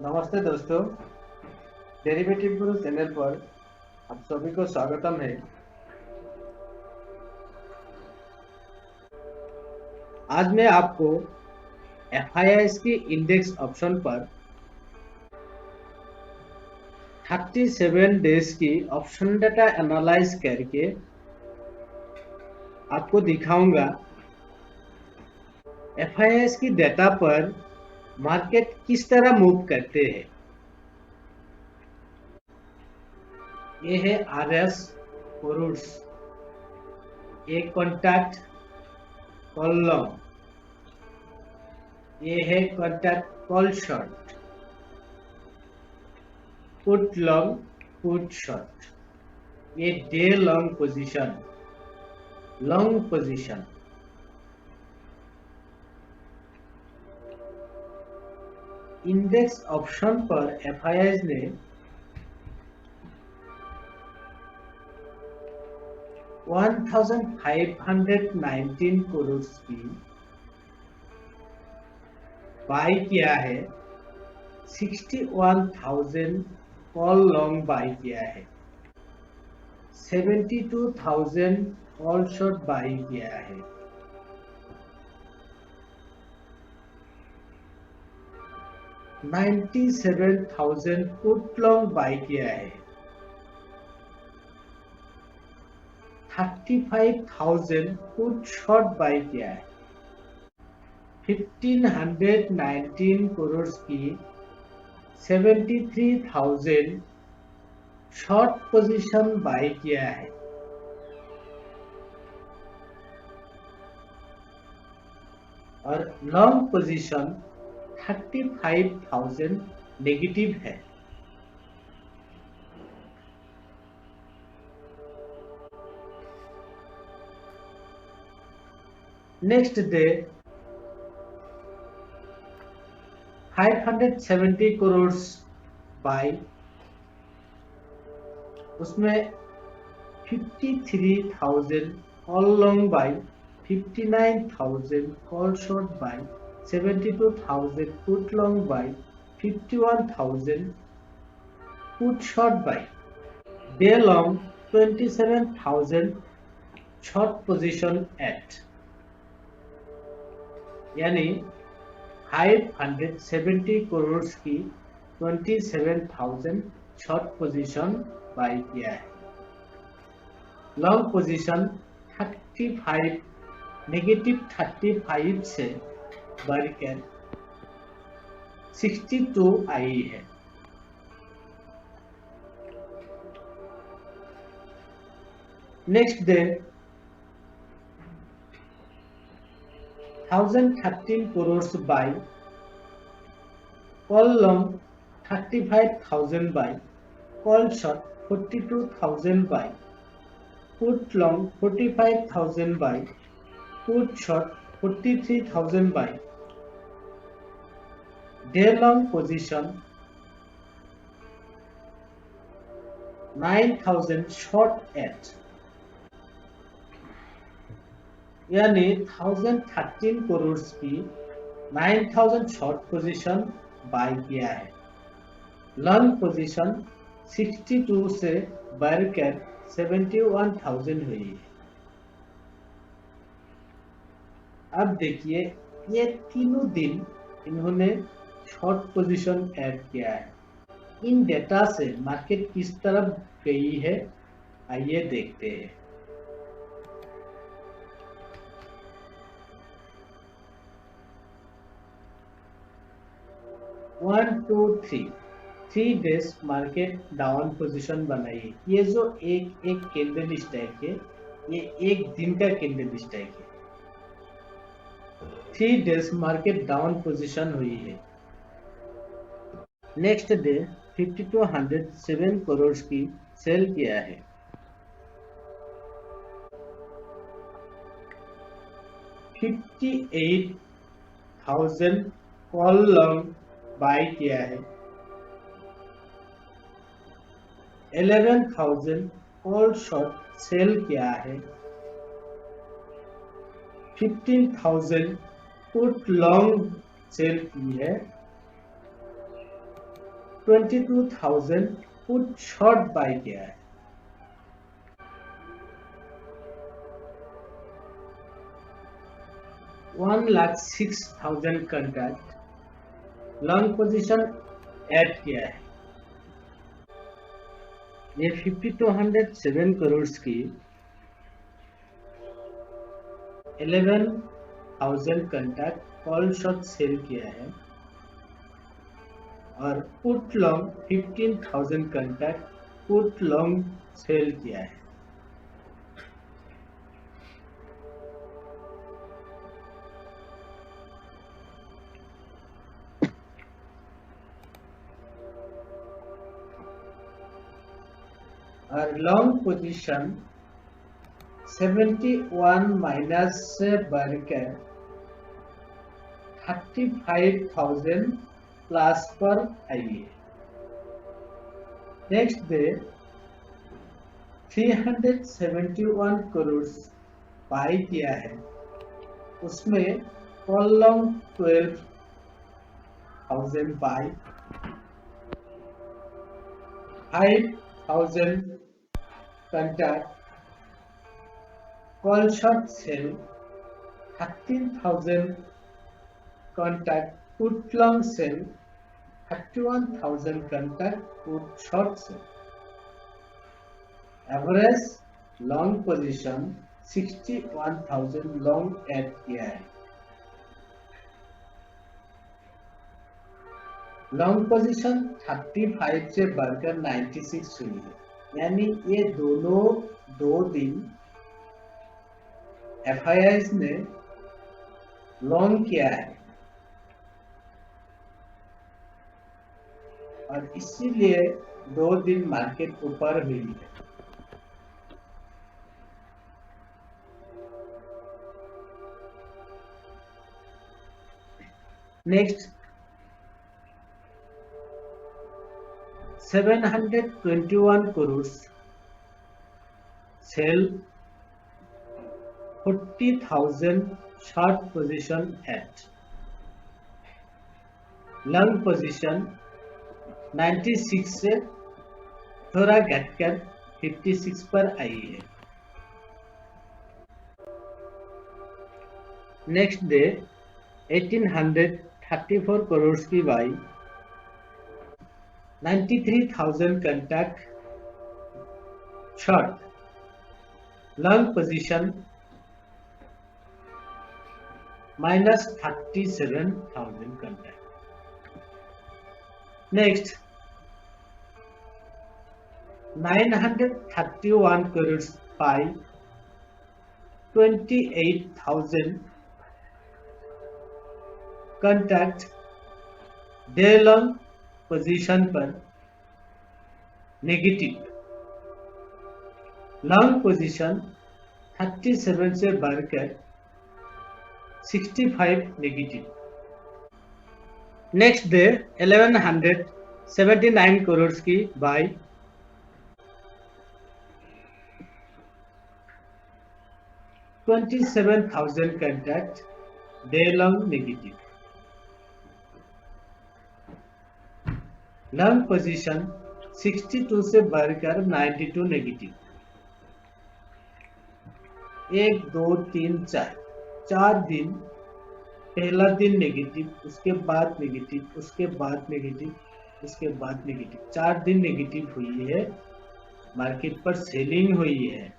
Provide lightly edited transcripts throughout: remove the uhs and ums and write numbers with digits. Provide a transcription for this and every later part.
नमस्ते दोस्तों, डेरिवेटिव गुरु चैनल पर आप सभी को स्वागतम है। आज मैं आपको एफआईआईएस की इंडेक्स ऑप्शन पर 37 डेज की ऑप्शन डेटा एनालाइज करके आपको दिखाऊंगा एफआईआईएस की डेटा पर मार्केट किस तरह मूव करते हैं। ये है आरएस कोरूट्स, एक कॉन्टैक्ट कॉल लॉन्ग, ये है contact call short, put long, put short, ये day long position, long position. Index option पर एफआईआईएस ने 1519 करोड़ की बाई किया है, 61,000 कॉल लॉन्ग बाई किया है, 72,000 कॉल शॉर्ट बाई किया है। $97,000 पुट लॉन्ग बाई किया है, 35,000 पुट शॉर्ट बाई किया है। 1519 करोड़ की 73,000 शॉर्ट पोजीशन बाई किया है। और लॉन्ग पोजीशन 35,000 नेगेटिव है। नेक्स्ट डे 570 करोड़ बाई, उसमें 53,000 call long buy, 59,000 call short buy, 72,000 put long buy, 51,000 put short buy. Day long 27,000 short position at, यानी 570 करोड़ की 27,000 शॉर्ट पोजीशन बाई किया है। लॉन्ग पोजीशन 35 नेगेटिव 35 से बढ़कर 62 आई है। Next day 1,013 crore buy, call long 35,000 buy, call short 42,000 buy, put long 45,000 buy, put short 43,000 buy. Day long position 9,000 short at, यानी 1,013 करोड़ की 9,000 शॉर्ट पोजीशन बाई किया है। लॉन्ग पोजीशन 62 से बढ़कर 71,000 हुई है। अब देखिए, ये तीनों दिन इन्होंने शॉर्ट पोजीशन ऐड किया है। इन डेटा से मार्केट किस तरफ गई है, आइए देखते हैं। 1 2 3 डेज मार्केट डाउन पोजीशन बनाई। ये जो एक एक कैंडल स्टिक है, ये एक दिन का कैंडल स्टिक है। 3 डेज मार्केट डाउन पोजीशन हुई है। नेक्स्ट डे 5207 करोड़ की सेल किया है। 58,000 कॉल लॉन्ग बाई किया है। 11,000 कॉल शॉर्ट सेल किया है। 15,000 पुट लॉन्ग सेल की है। 22,000 पुट शॉर्ट बाय किया है। $1,06,000 कॉन्ट्रैक्ट लॉन्ग पोजीशन ऐड किया है। ये 5207 करोड़ की 11,000 कॉन्ट्रैक्ट कॉल शॉट सेल किया है और put long 15,000 contract put long sell किया है। और लॉन्ग पोजीशन 71 माइनस से बढ़कर 35,000 प्लस पर आई है। नेक्स्ट डे 371 करोड़ बाय किया है, उसमें call long 12,000 buy 5,000 contract call short sell 13,000 contract put long sell 31,000 contract put short sell. Average long position 61,000 long add किया है। लॉन्ग पोजीशन 35 से बढ़कर 96 हुई है, यानी ये दोनों 2 दिन FIIs ने लॉन्ग किया है और इसीलिए 2 दिन मार्केट ऊपर हुई है। Next 721 crore sell 40,000 short position at long position 96 से थोड़ा घटकर 56 पर आई है। नेक्स्ट डे 1834 करोड़ की by 93,000 contract short long position minus 37,000 contract. Next 931 crore by 28,000 contract day long position पर नेगेटिव लॉन्ग पोजीशन 37 से बढ़कर 65 नेगेटिव। नेक्स्ट डे 1179 करोड़ की by 27,000 contract day long negative long position 62 से बढ़कर 92 नेगेटिव। 1 2 3 4 दिन, पहला दिन नेगेटिव, उसके बाद नेगेटिव, उसके बाद नेगेटिव, उसके बाद नेगेटिव, 4 दिन नेगेटिव हुई है, मार्केट पर सेलिंग हुई है।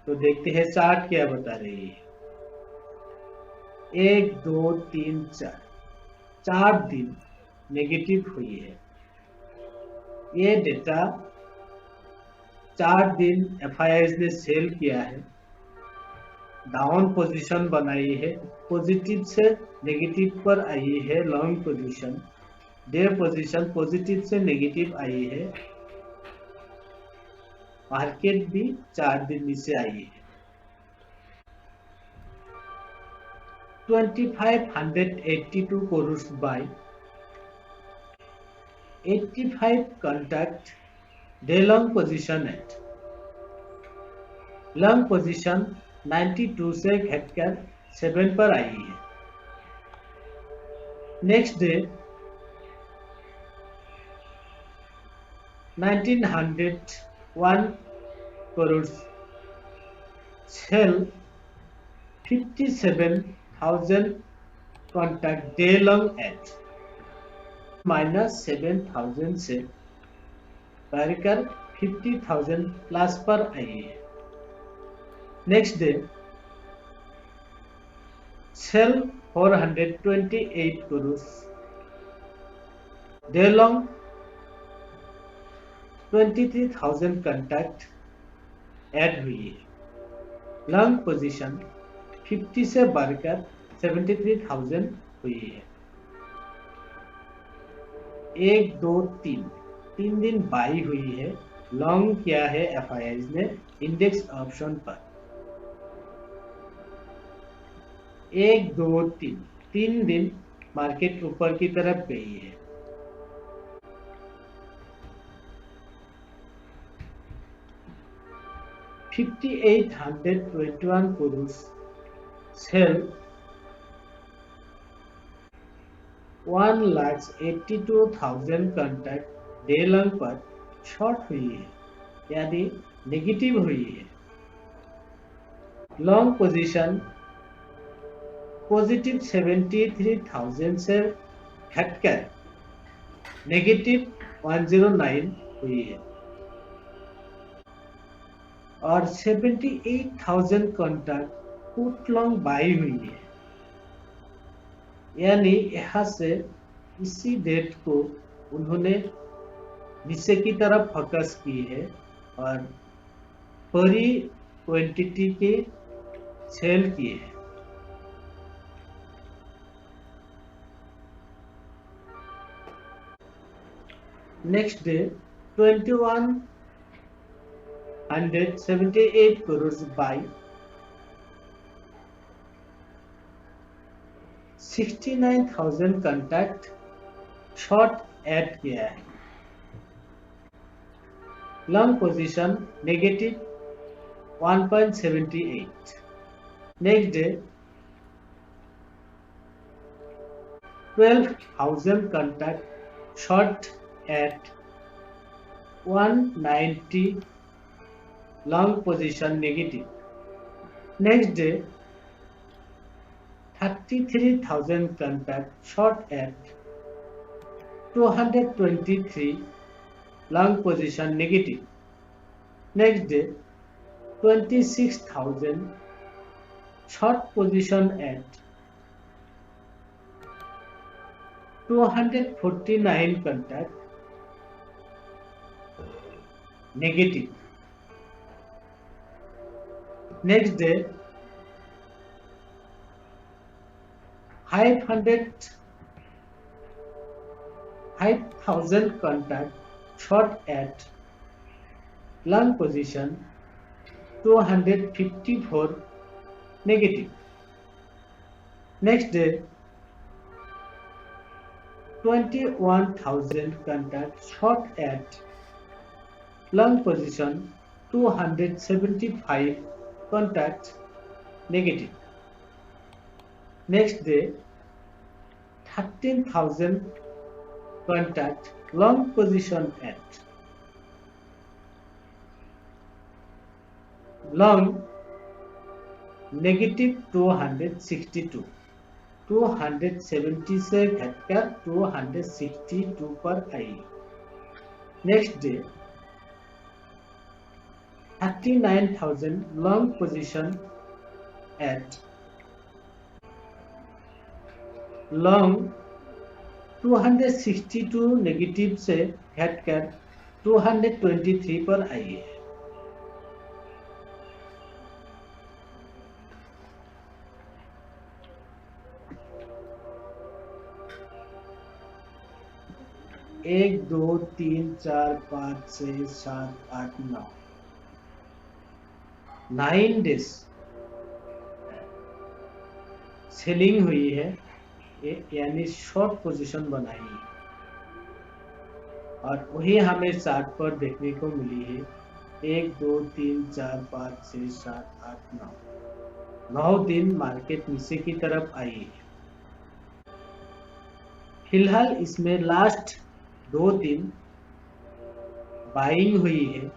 तो देखते हैं चार्ट क्या बता रही है। 1 2 3 4 दिन नेगेटिव हुई है। ये डेटा 4 दिन FIIs ने सेल किया है, डाउन पोजीशन बनाई है, पॉजिटिव से नेगेटिव पर आई है long position, day position positive से नेगेटिव आई है, मार्केट भी 4 दिन नीचे आई है। 2582 crore buy 85 contract day long position at long position 92 से घटकर 7 पर आई है। Next day 1901 crores, sell 57,000 contact day long ad, -7,000 से बढ़कर 50,000 प्लस पर आई है। Next day sell 428 crores, day long 23,000 contract add हुई है। लॉन्ग पोजीशन 50 से बढ़कर 73,000 हुई है। 1 2 3 दिन बाई हुई है। लॉन्ग किया है FIIs ने इंडेक्स ऑप्शन पर। 1 2 3 दिन मार्केट ऊपर की तरफ गई है। $5,821 crores, sell 1,82,000 contact day long पर शॉर्ट हुई है, यानी नेगेटिव हुई है। लॉन्ग पोजीशन पॉजिटिव 73,000 से घटकर नेगेटिव 109 हुई है और 78,000 कॉन्ट्रैक्ट पुट लॉन्ग बाई हुई है, यानी यहाँ से इसी डेट को उन्होंने नीचे की तरफ फोकस की है और बड़ी क्वांटिटी के सेल किए हैं। Next day 2,178 crores by 69,000 contact short add किया है। Long position negative 1.78। Next day 12,000 contact short at 190, long position negative. Next day 33,000 contact short at 223, long position negative. Next day 26,000 short position at 249 contact negative. Next day 5,000 contact short at long position 254 negative. Next day 21,000 contact short at long position 275 contact negative. Next day 13,000 contact long position at long negative 262, 270 से घटकर 262 पर आई। Next day 39,000 long position at long 262 negative से घटकर 223 पर आई है। एक 2 3 4 5 6 7 8 9 9 डेज सेलिंग हुई है, यानी शॉर्ट पोजीशन बनाई है और वही हमें चार्ट पर देखने को मिली है। 1 2 3 4 5 6 7 8 9 दिन मार्केट नीचे की तरफ आई है। फिलहाल इसमें लास्ट 2 दिन बाइंग हुई है,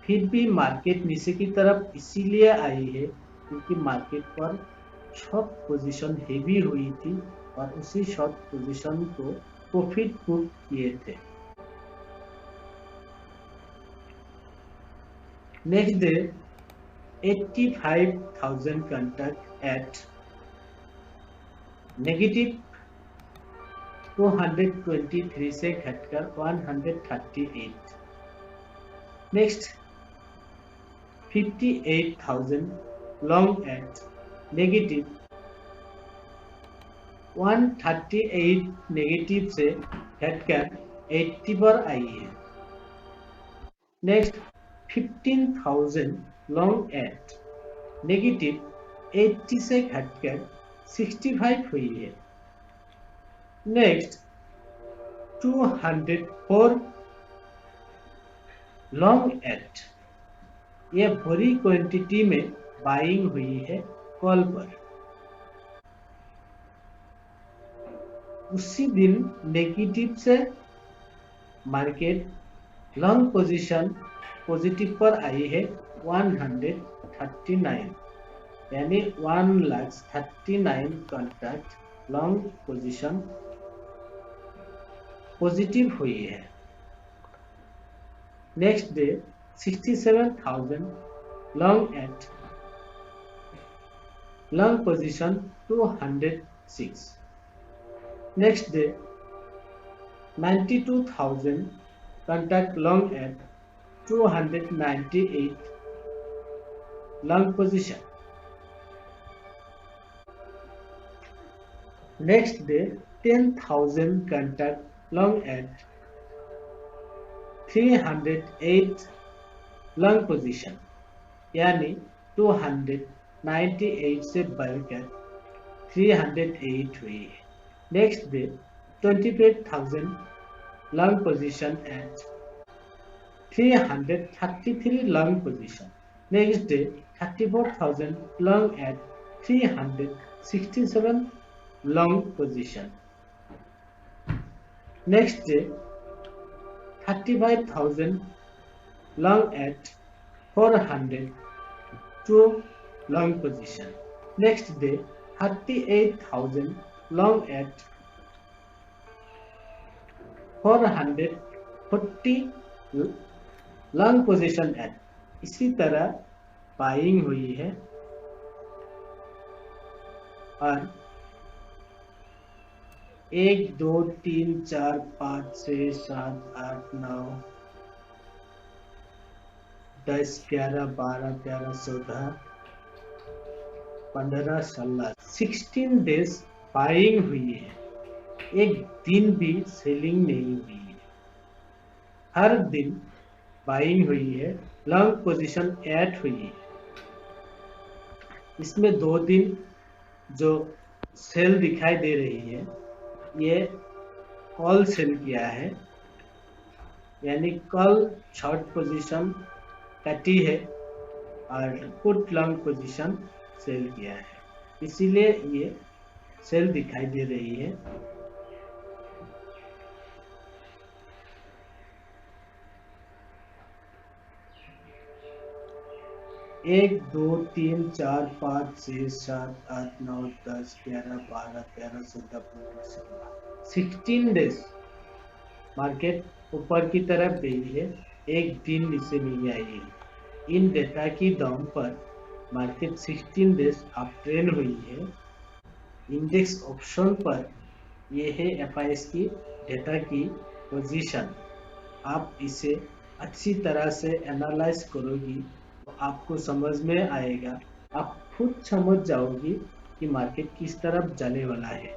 फिर भी मार्केट नीचे की तरफ इसीलिए आई है क्योंकि मार्केट पर शॉर्ट पोजीशन हेवी हुई थी और उसी शॉर्ट पोजीशन को प्रॉफिट बुक किए थे। Next day 85,000 contract at negative 223 से घटकर 138। Next 58,000 long at negative 138 negative से घटकर 80 पर आई है। नेक्स्ट 15,000 लॉन्ग एट नेगेटिव 80 से घटकर 65 हुई है। नेक्स्ट 204 लॉन्ग एट, यह बड़ी क्वांटिटी में बाइंग हुई है कॉल पर। उसी दिन नेगेटिव से मार्केट लॉन्ग पोजीशन पॉजिटिव पर आई है 139, यानी 1,39,000 कॉन्ट्रैक्ट लॉन्ग पोजीशन पॉजिटिव हुई है। Next day 67,000 long at long position 206। Next day 92,000 contract long at 298 long position. Next day 10,000 contract long at 308 long position, यानी 298 से बढ़कर 308 हुई है। Next day 25,000 long position at 333 long position. Next day 34,000 long at 367 long position. Next day 35,000 long at 402 long position. Next day 38,000 long at 440 long position at। इसी तरह buying हुई है और 1 2 3 4 5 6 7 8 9 10 11 12 13 14 15 16 16 डेज बाइंग हुई है, एक दिन भी सेलिंग नहीं हुई है। हर दिन बाइंग हुई है, लॉन्ग पोजीशन ऐड हुई है। इसमें 2 दिन जो सेल दिखाई दे रही है ये कॉल सेल किया है, यानी कॉल शॉर्ट पोजीशन कटी है और पुट लॉन्ग पोजीशन सेल किया है, इसीलिए ये सेल दिखाई दे रही है। एक 2 3 4 5 6 7 8 9 10 11 12 13 14 15 16 16 डेज मार्केट ऊपर की तरफ गई है, एक दिन नीचे नहीं आई है। इन डेटा की दम पर मार्केट 16 डेज अप ट्रेंड हुई है। इंडेक्स ऑप्शन पर यह है FIS की डेटा की पोजीशन। आप इसे अच्छी तरह से एनालाइज करोगी तो आपको समझ में आएगा, आप खुद समझ जाओगी कि मार्केट किस तरफ जाने वाला है।